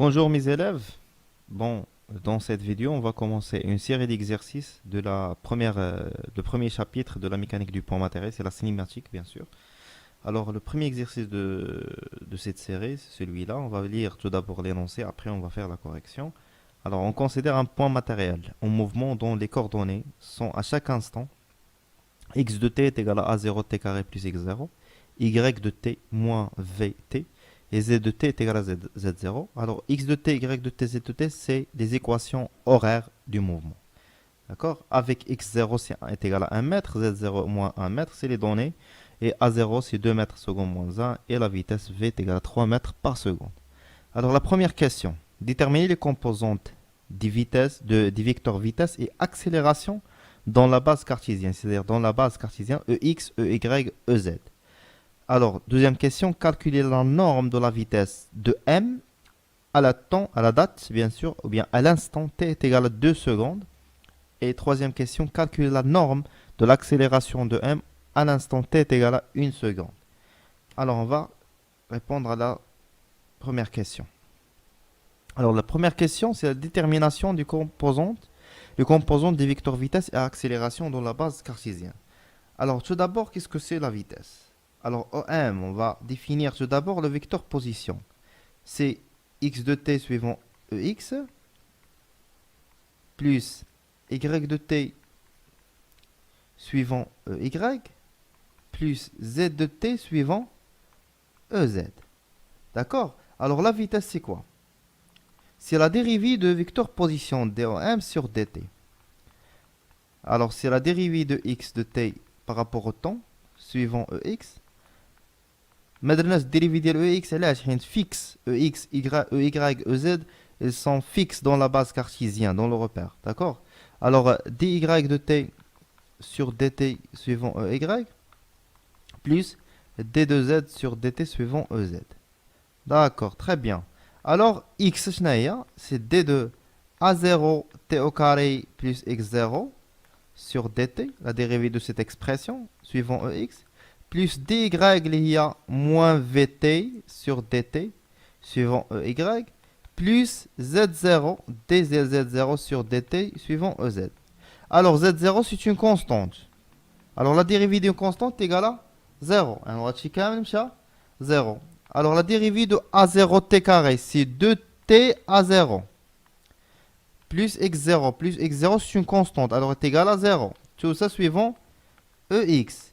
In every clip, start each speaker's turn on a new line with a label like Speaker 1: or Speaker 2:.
Speaker 1: Bonjour mes élèves. Bon, dans cette vidéo, on va commencer une série d'exercices de le premier chapitre de la mécanique du point matériel, c'est la cinématique bien sûr. Alors le premier exercice de cette série, c'est celui-là. On va lire tout d'abord l'énoncé, après on va faire la correction. Alors on considère un point matériel en mouvement dont les coordonnées sont à chaque instant x de t est égal à a0 t carré plus x0, y de t moins vt, et z de t est égal à z0. Alors x de t, y de t, z de t, c'est des équations horaires du mouvement. D'accord? Avec x0 est égal à 1 mètre, z0 moins 1 mètre, c'est les données. Et a0 c'est 2 mètres seconde moins 1, et la vitesse v est égale à 3 mètres par seconde. Alors la première question, déterminer les composantes des vecteurs vitesse et accélération dans la base cartésienne, c'est-à-dire dans la base cartésienne EX, EY, EZ. Alors, deuxième question, calculer la norme de la vitesse de m à la date, bien sûr, ou bien à l'instant t est égal à 2 secondes. Et troisième question, calculer la norme de l'accélération de m à l'instant t est égal à 1 seconde. Alors, on va répondre à la première question. Alors, la première question, c'est la détermination du composante des vecteurs vitesse et accélération dans la base cartésienne. Alors, tout d'abord, qu'est-ce que c'est la vitesse? Alors, OM, on va définir tout d'abord le vecteur position. C'est x de t suivant EX plus y de t suivant EY plus z de t suivant EZ. D'accord? Alors, la vitesse, c'est quoi? C'est la dérivée de vecteur position DOM sur dt. Alors, c'est la dérivée de x de t par rapport au temps suivant EX. Maintenant, la dérivée de EX, elle est fixe. EX, EY, EZ, elles sont fixes dans la base cartésienne, dans le repère. D'accord? Alors, dy de t sur dt suivant EY plus d de z sur dt suivant EZ. D'accord, très bien. Alors, x, c'est d de a0 t au carré plus x0 sur dt, la dérivée de cette expression, suivant EX, plus dy, il y a moins vt sur dt, suivant EY, plus z0, dz0 sur dt, suivant EZ. Alors, z0, c'est une constante. Alors, la dérivée d'une constante est égale à 0. On va checker même ça. 0. Alors, la dérivée de a0 t carré, c'est 2t a0. Plus x0, c'est une constante. Alors, est égal à 0. Tout ça suivant EX.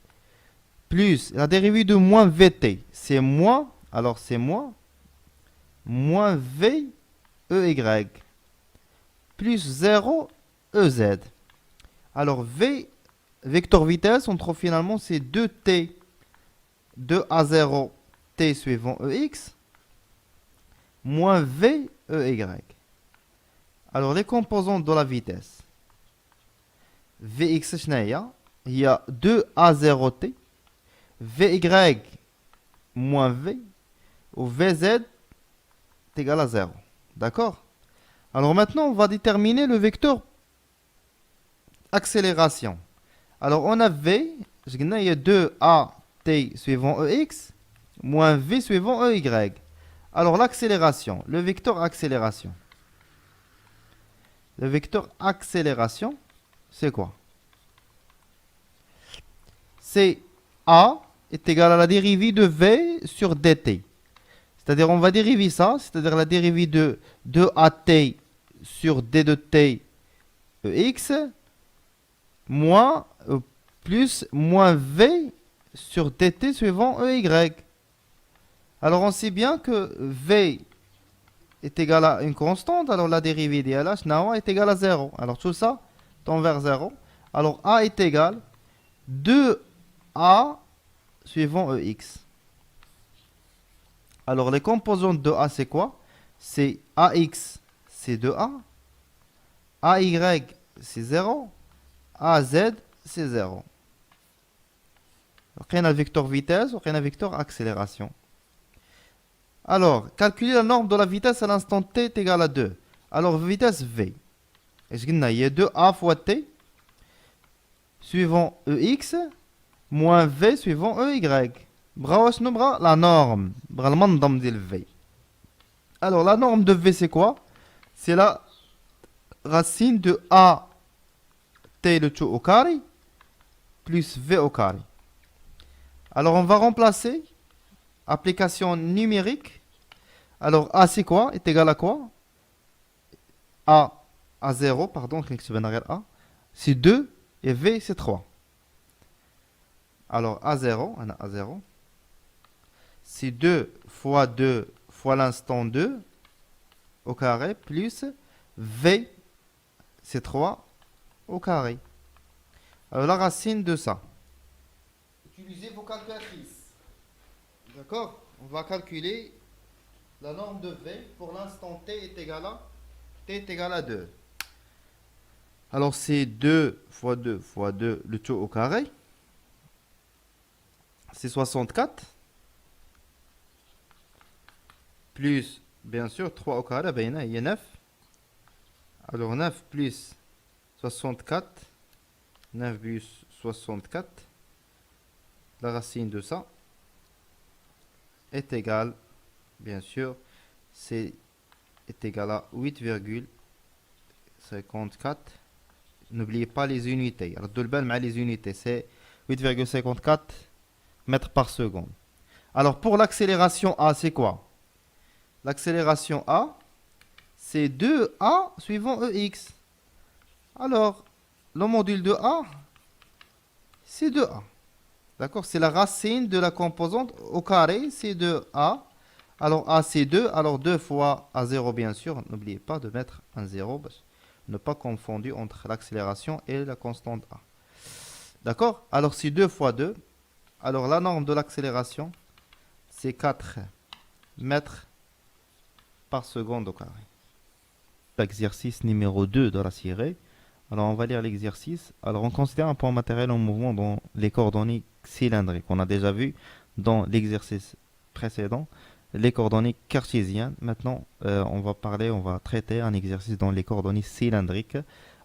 Speaker 1: Plus la dérivée de moins vt. C'est moins, alors c'est moins v EY. Plus 0 EZ. Alors, v, vecteur vitesse, on trouve finalement c'est 2t. 2a0 t suivant EX. Moins v EY. Alors, les composantes de la vitesse. Vx, il y a 2a0t. Vy moins v. Ou vz est égal à 0. D'accord? Alors, maintenant, on va déterminer le vecteur accélération. Alors, on a v. Il y a 2at suivant ex. Moins v suivant ey. Alors, l'accélération. Le vecteur accélération. Le vecteur accélération, c'est quoi? C'est A est égal à la dérivée de V sur dt. C'est-à-dire, on va dériver ça, c'est-à-dire la dérivée de 2AT sur d de t x moins plus moins V sur dt suivant ey. Alors, on sait bien que V est égal à une constante, alors la dérivée d'LH est égale à 0. Alors tout ça tend vers 0. Alors A est égal 2A suivant EX. Alors les composantes de A c'est quoi? C'est AX c'est 2A, AY c'est 0, AZ c'est 0. On a le vecteur vitesse, on a le vecteur accélération. Alors, calculer la norme de la vitesse à l'instant t est égal à 2. Alors, vitesse v. Est-ce qu'il y a 2a fois t suivant ex moins v suivant ey. Bravo, la norme. Bravo, le v. Alors, la norme de V, c'est quoi? C'est la racine de A t le tout au carré plus V au carré. Alors, on va remplacer application numérique. Alors, A, c'est quoi? Est égal à quoi? A à 0, pardon, A. C'est 2 et V, c'est 3. Alors, A0, on a A0. C'est 2 fois 2 fois l'instant 2 au carré plus V, c'est 3 au carré. Alors, la racine de ça. Utilisez vos calculatrices. D'accord? On va calculer la norme de V pour l'instant t est égal à 2. Alors, c'est 2 fois 2 fois 2, le tout au carré. C'est 64. Plus, bien sûr, 3 au carré, ben, il y a 9. Alors, 9 plus 64. 9 plus 64. La racine de ça est égale, bien sûr, est égal à 8,54. N'oubliez pas les unités. Alors, les unités, c'est 8,54 mètres par seconde. Alors, pour l'accélération A, c'est quoi? L'accélération A, c'est 2A suivant EX. Alors, le module de A, c'est 2A. D'accord? C'est la racine de la composante au carré, c'est 2A. Alors, A, c'est 2. Alors, 2 fois A0, bien sûr. N'oubliez pas de mettre un 0. Ne pas confondre entre l'accélération et la constante A. D'accord? Alors, c'est 2 fois 2. Alors, la norme de l'accélération, c'est 4 mètres par seconde au carré. L'exercice numéro 2 de la série. Alors, on va lire l'exercice. Alors, on considère un point matériel en mouvement dans les coordonnées cylindriques. On a déjà vu dans l'exercice précédent les coordonnées cartésiennes. Maintenant, on va traiter un exercice dans les coordonnées cylindriques.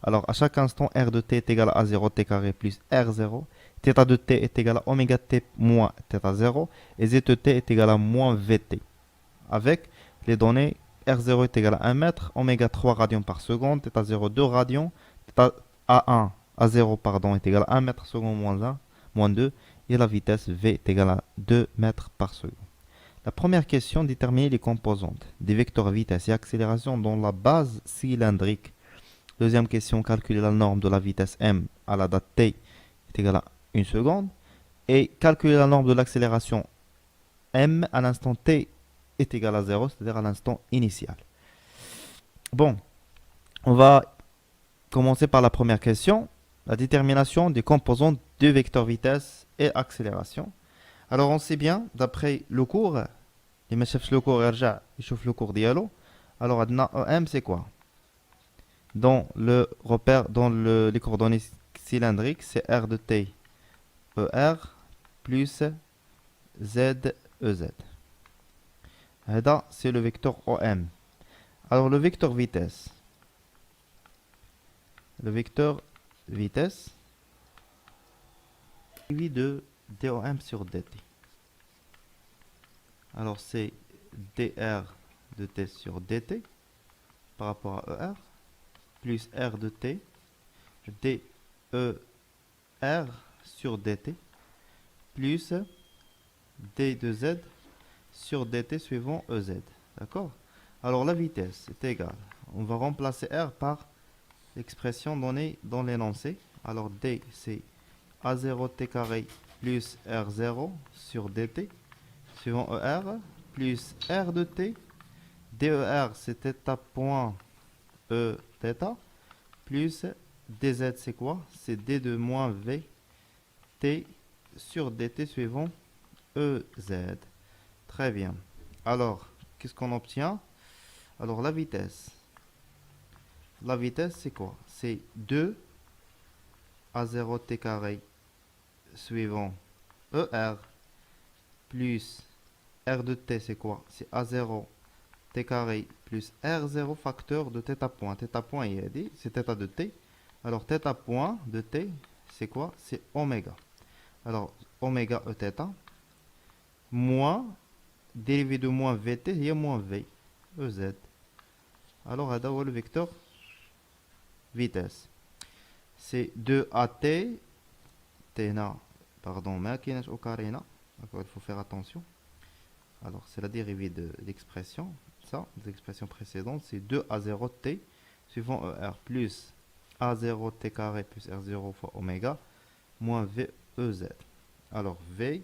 Speaker 1: Alors, à chaque instant, R de t est égal à A0 t carré plus R0. Θ de t est égal à oméga t moins θ0. Et Z de t est égal à moins VT. Avec les données R0 est égal à 1 mètre, oméga 3 radians par seconde, θ0 2 radians, A1, A0 pardon, est égal à 1 mètre seconde moins 1, moins 2, et la vitesse V est égale à 2 mètres par seconde. La première question, déterminer les composantes des vecteurs vitesse et accélération dans la base cylindrique. Deuxième question, calculer la norme de la vitesse m à la date t est égale à 1 seconde. Et calculer la norme de l'accélération m à l'instant t est égal à 0, c'est-à-dire à l'instant initial. Bon, on va commencer par la première question, la détermination des composantes de vecteurs vitesse et accélération. Alors on sait bien, d'après le cours, les machefs le cours يرجع يشوف le cours ديالو. Alors عندنا EM c'est quoi? Dans le repère, les coordonnées cylindriques, c'est R de T ER plus Z EZ. C'est le vecteur OM. Alors le vecteur vitesse. Le vecteur vitesse suivi de DOM sur DT. Alors c'est dr de t sur dt par rapport à ER plus R de t DER sur dt plus D de Z sur dt suivant EZ. D'accord? Alors la vitesse est égale. On va remplacer R par l'expression donnée dans l'énoncé. Alors D c'est A0 t carré plus R0 sur dt suivant ER plus R de t. DER c'est θ point E θ plus DZ c'est quoi? C'est D de moins V t sur dt suivant EZ. Très bien. Alors, qu'est-ce qu'on obtient? Alors la vitesse. La vitesse c'est quoi? C'est 2 A0 t carré suivant ER plus R de t c'est quoi? C'est A0 t carré plus R0 facteur de θ point. Θ point il a dit, c'est θ de t. Alors θ point de t c'est quoi? C'est oméga. Alors oméga Eθ moins dérivé de moins Vt, il y a moins V. EZ. Alors, هذا هو le vecteur vitesse. C'est 2AT. Tna, pardon, ما كايناش au carré هنا. D'accord, il faut faire attention. Alors, c'est la dérivée de l'expression. Ça, l'expression précédente, c'est 2A0T suivant ER plus A0T carré plus R0 fois oméga moins VEZ. Alors, V,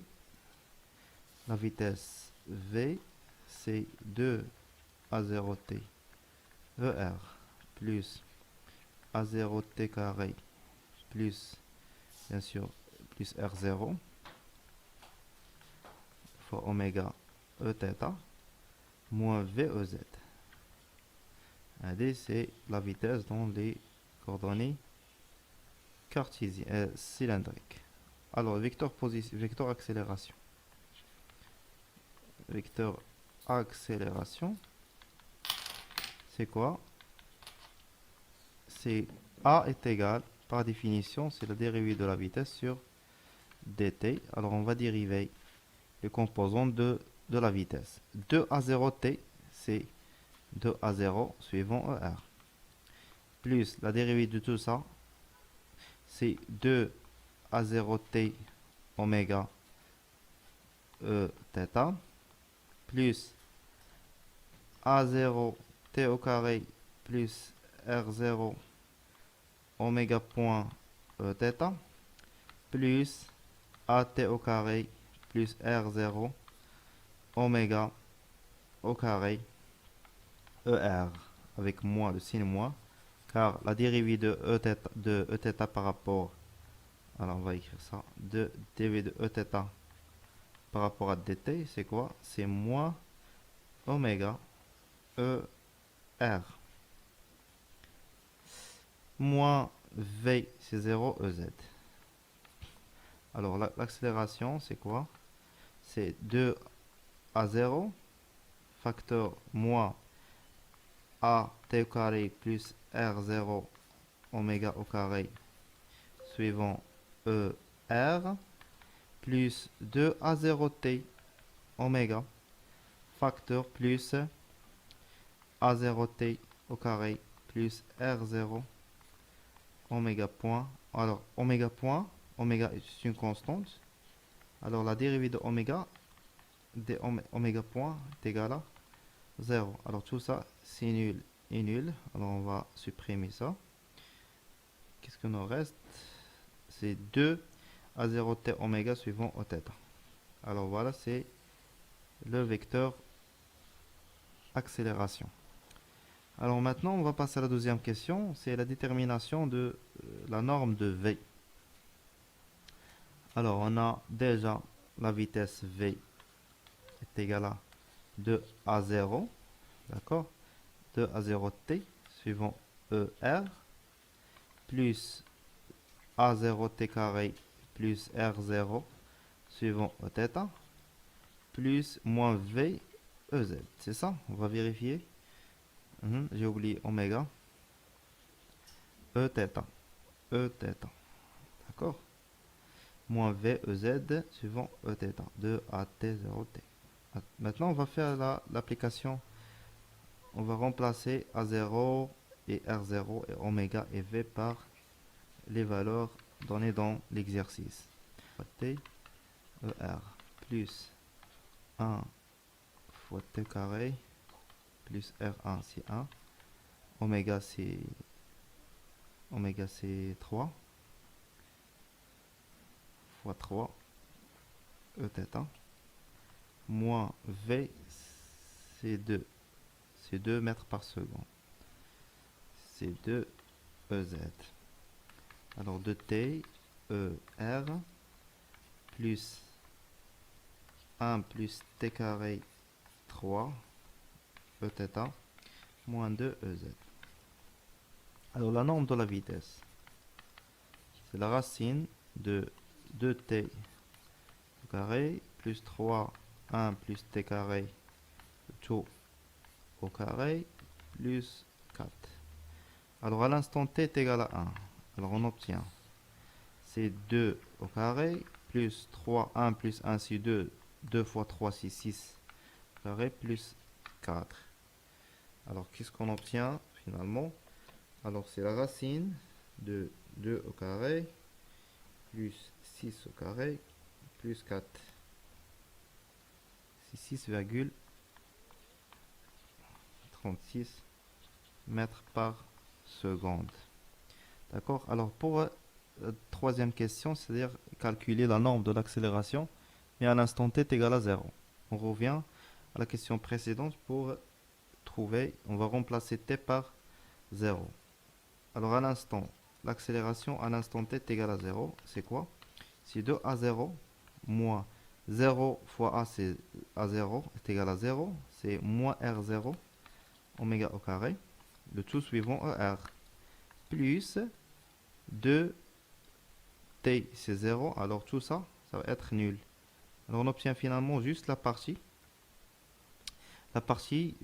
Speaker 1: la vitesse V, c'est 2A0T ER plus A0T carré plus, bien sûr, plus R0 fois oméga E θ moins VEZ. AD, c'est la vitesse dans les coordonnées cartésiennes cylindriques. Alors, vecteur position, vecteur accélération. Vecteur accélération, c'est quoi? C'est A est égal, par définition, c'est la dérivée de la vitesse sur dt. Alors, on va dériver les composants de la vitesse. 2A0t, c'est 2A0 suivant ER. Plus la dérivée de tout ça, c'est 2A0t oméga E θ plus A0t au carré plus R0 oméga point E θ plus AT au carré plus R0 oméga au carré ER avec moins, le signe moins, car la dérivée de E θ par rapport, alors on va écrire ça, de dérivée de E θ par rapport à dt, c'est quoi? C'est moins oméga ER moins V, c'est 0 EZ. Alors l'accélération, c'est quoi? C'est 2 à 0, facteur moins a t au carré plus r0 oméga au carré suivant e r plus 2 à 0 t oméga facteur plus a 0 t au carré plus r0 oméga point. Alors oméga point, oméga est une constante. Alors la dérivée de oméga oméga point est égale à 0. Alors tout ça, c'est nul et nul. Alors on va supprimer ça. Qu'est-ce qu'il nous reste? C'est 2 à 0 t oméga suivant au θ. Alors voilà, c'est le vecteur accélération. Alors maintenant, on va passer à la deuxième question. C'est la détermination de la norme de V. Alors on a déjà la vitesse V est égale à 2 à 0. D'accord? 2 à 0 t suivant ER plus A0 t carré plus R0 suivant θ plus moins V EZ. C'est ça? On va vérifier. J'ai oublié oméga. E θ. E θ. D'accord? Moins V EZ suivant E θ. 2 à t 0 t. Maintenant, on va faire l'application. On va remplacer A0 et R0 et oméga et V par les valeurs données dans l'exercice. T, ER plus 1 fois T carré plus R1 c'est 1. Oméga c'est 3 fois 3 E θ moins V c'est 2. C'est 2 mètres par seconde. C'est 2 EZ. Alors 2T, ER, plus 1 plus T carré 3, Eθ, moins 2 EZ. Alors la norme de la vitesse, c'est la racine de 2T au carré, plus 3, 1 plus T carré, tout au carré, plus 4. Alors à l'instant t est égal à 1. Alors on obtient c'est 2 au carré plus 3, 1 plus 1 c'est 2, 2 fois 3 c'est 6 carré plus 4. Alors, qu'est-ce qu'on obtient finalement? Alors, c'est la racine de 2 au carré plus 6 au carré plus 4. C'est 6,36 mètres par seconde. D'accord? Alors, pour la troisième question, c'est-à-dire calculer la norme de l'accélération, mais à l'instant t est égal à 0. On revient à la question précédente pour trouver, on va remplacer t par 0. Alors, à l'instant, l'accélération à l'instant t est égal à 0. C'est quoi? C'est 2 à 0 moins 0 fois a, c'est a 0 est égal à 0. C'est moins r0 oméga au carré. Le tout suivant er plus 2 t, c'est 0. Alors, tout ça, ça va être nul. Alors, on obtient finalement juste la partie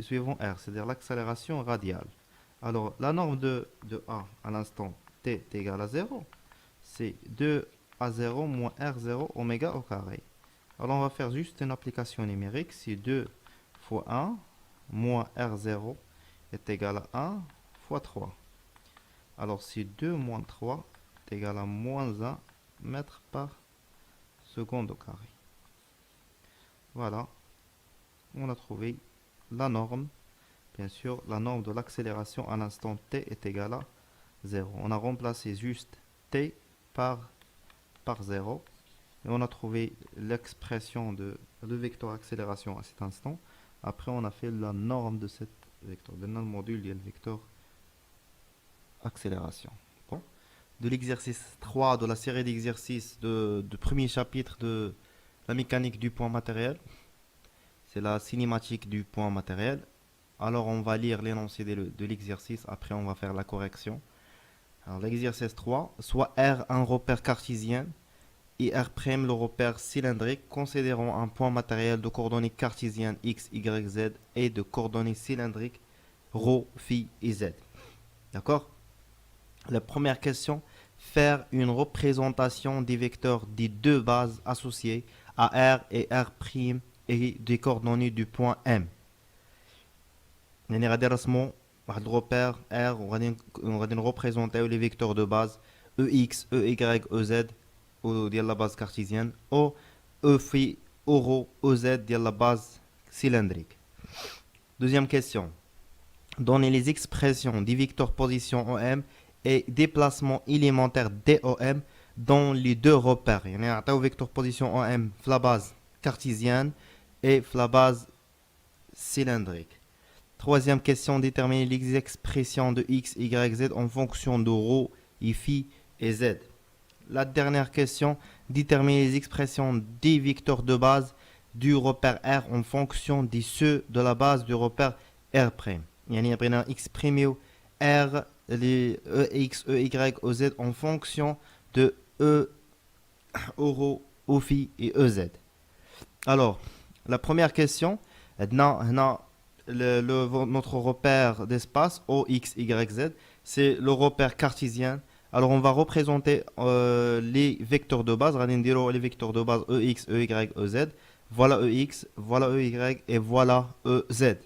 Speaker 1: suivant r, c'est-à-dire l'accélération radiale. Alors, la norme de a à l'instant t est égale à 0, c'est 2 à 0 moins r0 oméga au carré. Alors, on va faire juste une application numérique. C'est 2 fois 1 moins r0 est égal à 1 fois 3. Alors, c'est 2 moins 3 est égal à moins 1 mètre par seconde au carré. Voilà, on a trouvé la norme. Bien sûr, la norme de l'accélération à l'instant t est égale à 0. On a remplacé juste t par 0. Et on a trouvé l'expression de le vecteur accélération à cet instant. Après, on a fait la norme de cette vecteur. Dans le module, il y a le vecteur accélération. Bon. De l'exercice 3 de la série d'exercices de premier chapitre de la mécanique du point matériel. C'est la cinématique du point matériel. Alors, on va lire l'énoncé de l'exercice. Après, on va faire la correction. Alors, l'exercice 3, soit R un repère cartésien et R' le repère cylindrique, considérons un point matériel de coordonnées cartésiennes x, y, z et de coordonnées cylindriques ρ, φ et z. D'accord? La première question, faire une représentation des vecteurs des deux bases associées à R et R' et des coordonnées du point M. يعني غادي نرسمو واحد الروبير R وغادي نريبريزونطيو لي فيكتور دو باز EX, EY, EZ ديال لا باز كارتيزيان او E phi euro EZ ديال لا باز cylindrique. Deuxième question. Donnez les expressions des vecteurs position OM et déplacement élémentaire DOM dans les deux repères. يعني نعطيو vecteur position OM في la base cartésienne et في la base cylindrique. Troisième question, déterminer les expressions de x, y, z en fonction de ρ, phi et z. La dernière question, déterminer les expressions des vecteurs de base du repère R en fonction de ceux de la base du repère R'. يعني بغينا exprimer R, les EX, EY, EZ en fonction de E, euro, phi et EZ. Alors, la première question, notre repère d'espace O, X, Y, Z, c'est le repère cartésien. Alors on va représenter les vecteurs de base. Les vecteurs de base EX, EY, EZ. Voilà EX, voilà EY et voilà EZ.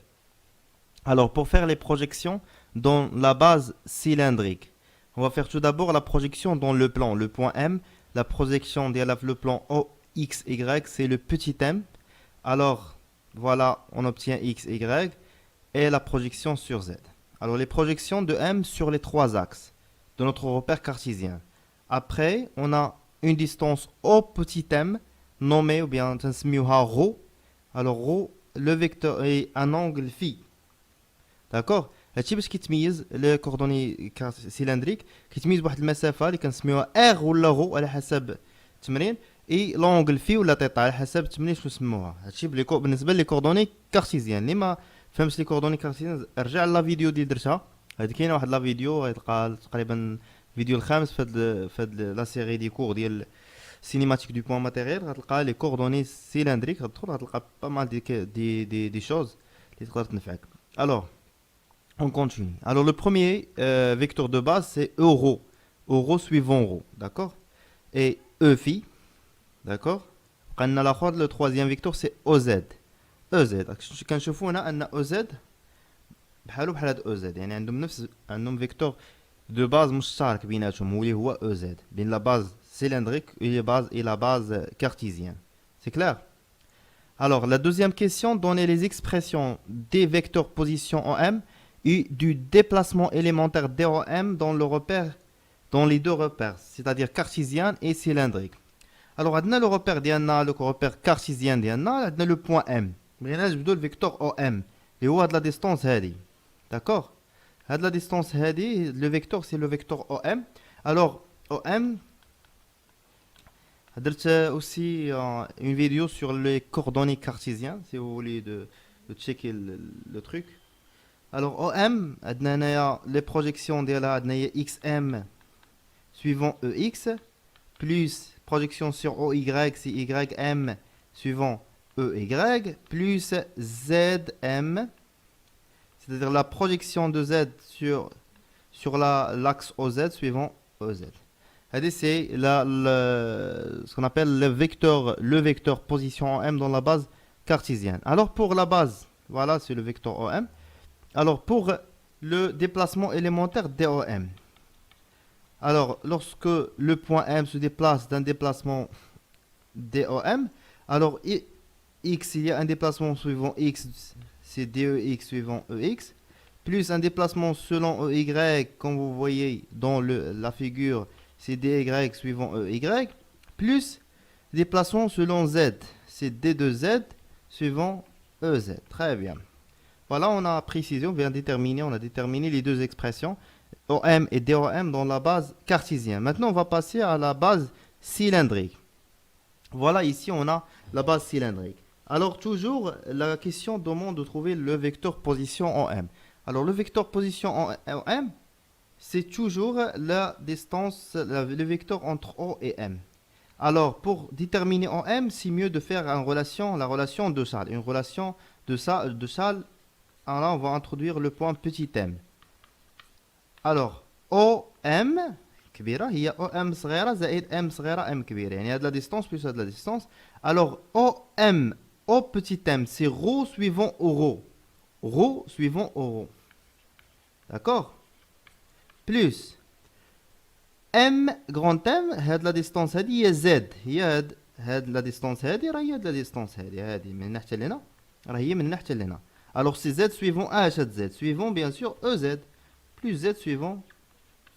Speaker 1: Alors pour faire les projections dans la base cylindrique, on va faire tout d'abord la projection dans le plan. Le point M, la projection de le plan O, X, Y, c'est le petit M. Alors voilà, on obtient X, Y et la projection sur Z. Alors les projections de M sur les trois axes de notre repère cartésien. Après, on a une distance au petit m nommée ou bien ρ. Alors ρ, le vecteur est un angle phi. D'accord? هادشي باش كيتميز لي كوردوني سيلندريك كيتميز بواحد المسافه اللي كنسميوها ار ولا غو على حسب التمرين اي لونغل في ولا تيتا على حسب التمرين شنو سموها. هادشي بالنسبه لي كوردوني كارتيزيان. اللي ما فهمتش لي كوردوني كارتيزيان ارجع لا فيديو اللي درتها. هاد كاينه واحد لا فيديو غيتلقى تقريبا الفيديو الخامس فهاد لا سيري دي كور ديال سينيماتيك دو بوين ماتيريال. غتلقى لي كوردوني سيلندريك غتدخل غتلقى با مال دي شوز اللي تقدر تنفعك. Alors on continue. Alors le premier vecteur de base c'est euro. Euro suivant ρ. D'accord? Et E phi. D'accord? Le troisième vecteur c'est OZ. EZ. كنشوفوا هنا ان OZ بحالو بحال هاد او زد، يعني عندهم فيكتور دو باز مشترك بيناتهم، واللي هو او زد، بين لا باز cylindrique et la base cartésienne. C'est clair? Alors, la deuxième question, donner les expressions des vecteurs position OM et du déplacement élémentaire DOM dans le repère, dans les deux repères, c'est-à-dire cartésien et cylindrique. Alors, on a le repère ديالنا, le repère cartésien ديالنا, on a le point M. بغينا نجبدو le vecteur OM, اللي هو هاد la distance هادي. D'accord? هاد la distance هادي, le vecteur c'est le vecteur OM. Alors, OM, درت aussi une vidéo sur les coordonnées cartésiennes si vous voulez de checker le truc. Alors OM عندنا هنايا les projections ديالها عندنا هي XM suivant EX plus projection sur OY c'est YM suivant EY plus ZM, c'est-à-dire la projection de Z sur l'axe OZ suivant OZ. C'est ce qu'on appelle le vecteur position OM dans la base cartésienne. Alors pour la base, voilà, c'est le vecteur OM. Alors pour le déplacement élémentaire DOM. Alors lorsque le point M se déplace d'un déplacement DOM, alors X, il y a un déplacement suivant X, c'est DEX suivant EX, plus un déplacement selon EY, comme vous voyez dans la figure, c'est dy suivant EY, plus déplacement selon Z, c'est D2Z suivant EZ. Très bien. Voilà, on a précisé, on a déterminé les deux expressions, OM et DOM dans la base cartésienne. Maintenant, on va passer à la base cylindrique. Voilà, ici, on a la base cylindrique. Alors, toujours, la question demande de trouver le vecteur position OM. Alors, le vecteur position OM, c'est toujours la distance, le vecteur entre O et M. Alors, pour déterminer OM, c'est mieux de faire la relation de Chasles. Une relation de Chasles, alors là, on va introduire le point petit m. Alors, OM, كبيرة, هي OM صغيرة زائد M صغيرة M كبيرة. يعني هاد la distance plus هاد la distance. Alors, OM, O petit m, c'est ρ suivant ρ. ρ suivant ρ. D'accord? Plus M grand M, هاد la distance هادي هي Z. هي هاد la distance هادي راهي هاد la distance هادي من ناحية لهنا راهي من ناحية لهنا. Alors c'est Z suivant H Z suivant bien sûr EZ plus Z suivant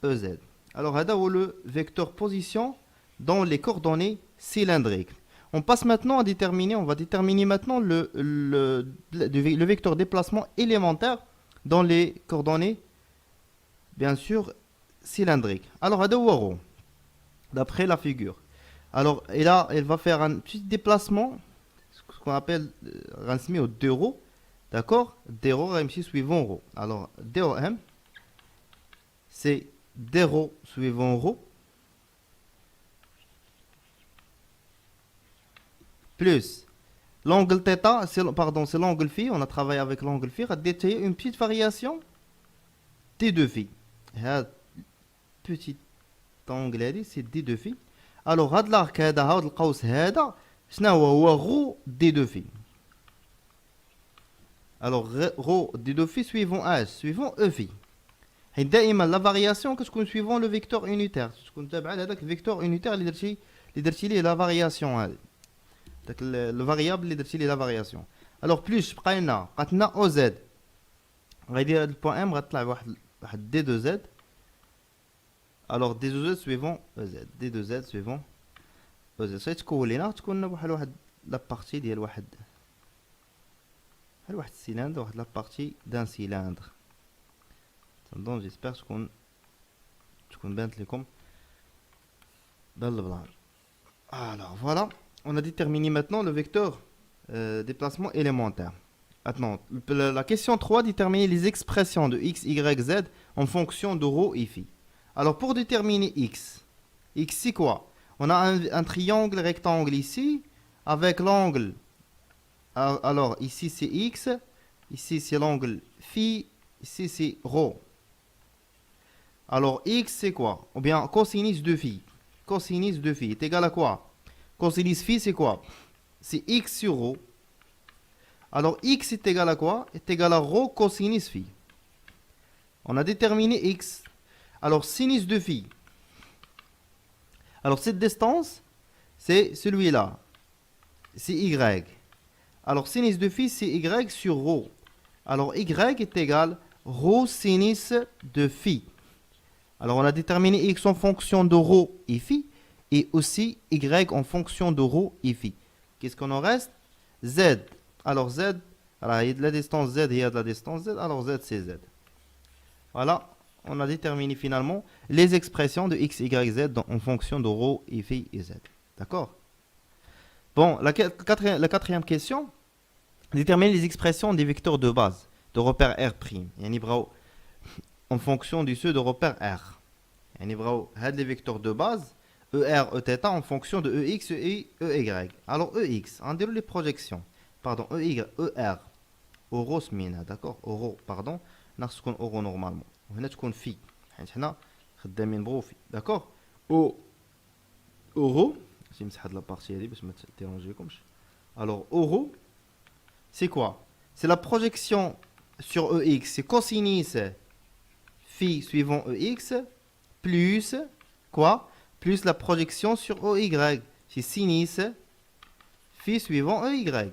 Speaker 1: EZ. Alors هذا هو le vecteur position dans les coordonnées cylindriques. On passe maintenant à déterminer, on va déterminer maintenant le vecteur déplacement élémentaire dans les coordonnées bien sûr cylindriques. Alors هذا هو ρ d'après la figure. Alors et là elle va faire un petit déplacement, ce qu'on appelle au 2 ρ. D'accord? DRO MC suivant ρ. Alors, DOM, c'est DRO suivant ρ plus l'angle θ, c'est l'angle phi. On a travaillé avec l'angle phi. On a détaillé une petite variation D2 phi. Petit angle, c'est D2 phi. Alors, هاد l'arc هذا هاد القوس هذا شنو هو D2 phi. Alors, ρ D2 phi suivant H, suivant E phi. Et دائما la variation que تكون suivant le vecteur unitaire. تكون تابع لهذاك الفيكتور unitaire اللي درتي ليه la variation هذه. داك le variable اللي درتي ليه la variation. Alors plus بقى لنا OZ. غيدير هذا البوان M غتطلع واحد D2Z. Alors D2Z suivant EZ. D2Z suivant EZ. صافي تكون لينا تكون واحد la partie ديال واحد cylindre, la partie d'un cylindre. Donc j'espère que tu bien comme dans le blanc. Alors voilà, on a déterminé maintenant le vecteur déplacement élémentaire. Maintenant, la question 3, déterminer les expressions de x, y, z en fonction de ρ et phi. Alors pour déterminer x c'est quoi? On a un triangle rectangle ici avec l'angle. Alors, ici c'est X, ici c'est l'angle phi, ici c'est ρ. Alors, X c'est quoi? Ou bien cosinus de phi. Cosinus de phi est égal à quoi? Cosinus phi c'est quoi? C'est X sur ρ. Alors, X est égal à quoi? Est égal à ρ cosinus phi. On a déterminé x. Alors, sinus de phi. Alors, cette distance, c'est celui-là. C'est y. Alors, sinus de phi, c'est y sur rho. Alors, y est égal rho sinus de phi. Alors, on a déterminé x en fonction de rho et phi. Et aussi y en fonction de rho et phi. Qu'est-ce qu'on en reste? Z. Alors, Z, alors, il y a de la distance Z et il y a de la distance Z. Alors, Z, c'est Z. Voilà, on a déterminé finalement les expressions de x, y, z en fonction de rho, et phi et z. D'accord? Bon, la quatrième question, déterminer les expressions des vecteurs de base, de repère R'. يعني براو en fonction du ceux de repère R. يعني براو هاد les vecteurs de base, ER, Eθ en fonction de EX et EY. Alors EX, on déroule les projections. Pardon, EY, ER. Euro سمينها, d'accord? Euro, pardon. ناقص تكون اورو نورمالمون وهنا تكون في حيت حنا خدامين بروفي داكوغ او اورو نمسح نمسح هاد لابارتي هادي باش ما تيرونجيكمش alors euro c'est quoi c'est la projection sur EX c'est cosinus phi suivant EX plus quoi plus la projection sur EY c'est sinus phi suivant EY.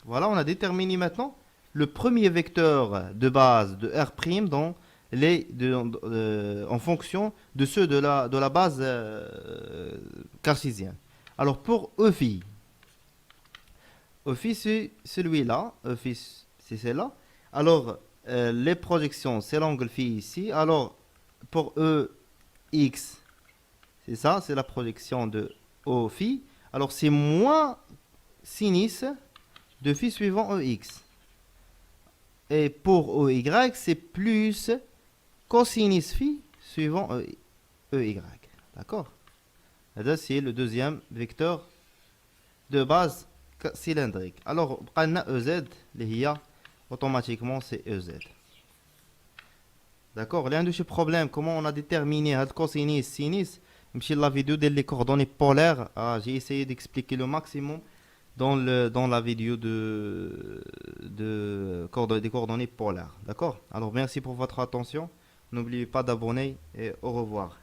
Speaker 1: Voilà, on a déterminé maintenant le premier vecteur de base de R' dans en fonction de ceux de la base cartésienne. Alors pour EφI, EφI c'est celui-là, EφI c'est celle-là. Alors les projections, c'est l'angle phi ici. Alors pour EX, c'est ça, c'est la projection de OφI. Alors c'est moins sinus de phi suivant EX. Et pour EY, c'est plus cosinus phi suivant EY. D'accord? C'est le deuxième vecteur de base cylindrique. Alors, on a EZ, automatiquement, c'est EZ. D'accord? L'un de ces problèmes, comment on a déterminé le cosinus, sinus, même la vidéo des coordonnées polaires, j'ai essayé d'expliquer le maximum dans la vidéo des coordonnées polaires. D'accord? Alors, merci pour votre attention. N'oubliez pas d'abonner et au revoir.